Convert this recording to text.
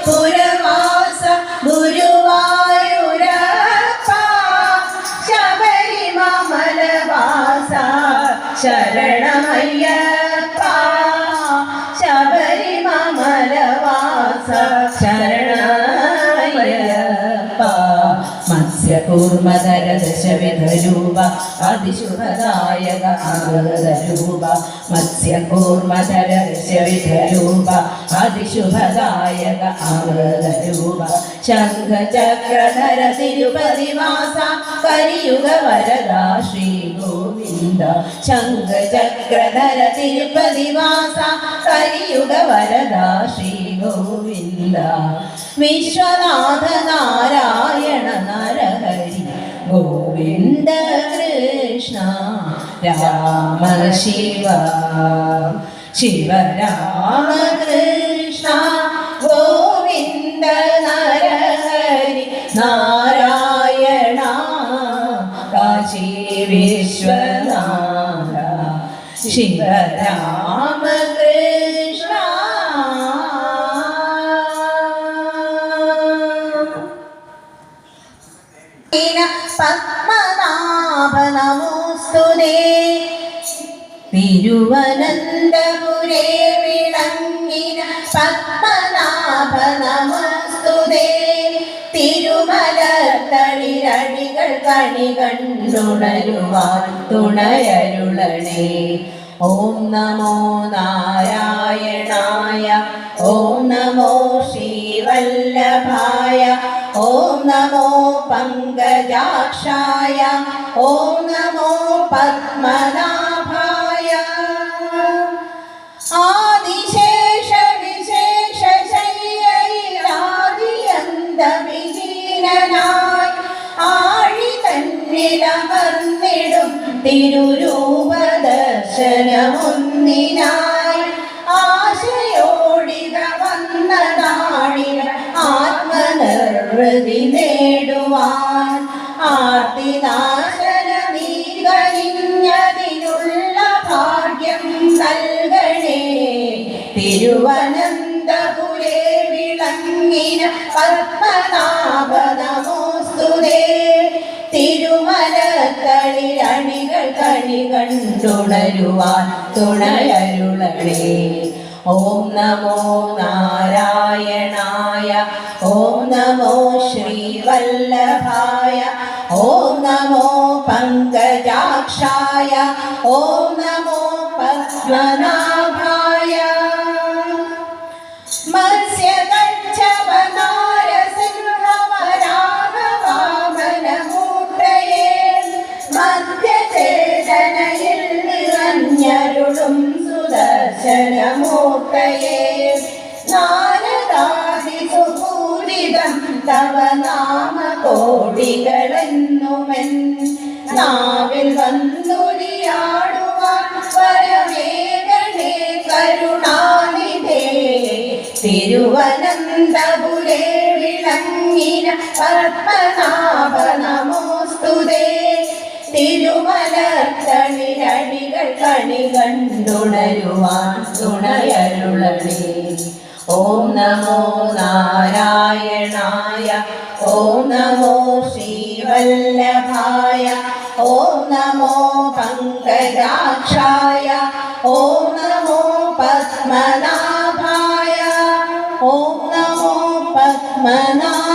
പുരവാസ ഗുരുവായൂരപ്പ ശബരിമലവാസ ശരണമയ്യപ്പ ശബരിമലവാസ ശരണമയ്യപ്പ മത്സ്യകൂർമധര ദശവിധരൂപ അതിശുഭദായക ആഗതരൂപ മത്സ്യകൂർമധര ദശവിധരൂപ അതിശുഭദായക ആഗതരൂപ ശംഖചക്രധര തിരുപതിവാസ കലിയുഗ വരദാ ശ്രീ ഗോവിന്ദ ശംഖചക്രധര തിരുപതിവാസ കലിയുഗ വരദാ ശ്രീ ഗോവിന്ദ വിശ്വനാഥ നാരായണ നരഹരി ഗോവിന്ദ കൃഷ്ണ രാമ ശിവ ശിവ രാമ കൃഷ്ണ ഗോവിന്ദ നരഹരി നാരായണ കാശി വിശ്വനാഥ ശിവ രാമ കൃഷ്ണ പത്മനാഭ നമോസ്തുതേ തിരുവനന്തപുരേ വിളങ്ങിന പത്മനാഭ നമോസ്തുതേ തിരുമലത്തളിരടികൾ കണി കണ്ടുണരുവാൻ തുണയരുളണേ ഓം നമോ നാരായണായ ഓം നമോ ശ്രീവല്ലഭായ ഓം നമോ പങ്കജാക്ഷായ ഓം നമോ പത്മനാഭായ ആദിശേഷ വിശേഷ ശയ്യയിലാദിയന്തവിഹീനനായി ആഴി തന്നിലമർന്നിടും തിരുരൂപദർശനമൊന്നിനായി ആശയോടിക വന്നതാണിവ ആത്മനിർവൃതി നേടുവാൻ ആർത്തിനാശന നീ കഴിഞ്ഞതിനുള്ള ഭാഗ്യം നൽകണേ തിരുവനന്തപുരേ വിളങ്ങിന പത്മനാഭ നമോസ്തുതേ തിരുമലത്തളിരണികൾ കണി കണ്ടുണരുവാൻ തുണയരുളണേ ഓം നമോ നാരായണായ ഓം നമോ ശ്രീവല്ലഭായ ഓം നമോ പങ്കജാക്ഷായ ഓം നമോ പത്മനാഭായ മത്സ്യകച്ഛവനാരസിംഹവരാഘവാമനമൂർത്തയേ മധ്യചേതനയിൽ നിറഞ്ഞരുളും സുദർശനമൂർത്തയേ നാരദാദിസുപൂരിതം തവ നാമകോടികളെന്നുമെൻ നാവിൽ വന്നുരിയാടുവാൻ വരമേകണേ കരുണാനിധേ തിരുവനന്തപുരേ വിളങ്ങിന പത്മനാഭ നമോസ്തുതേ തിരുമലത്തളിരടികൾ കണി കണ്ടുണരുവാൻ തുണയരുളണേ ഓം നമോ നാരായണായ ഓം നമോ ശ്രീവല്ലഭായ ഓം നമോ പങ്കജാക്ഷായ ഓം നമോ പത്മനാഭായ ഓം നമോ പത്മനാഭായ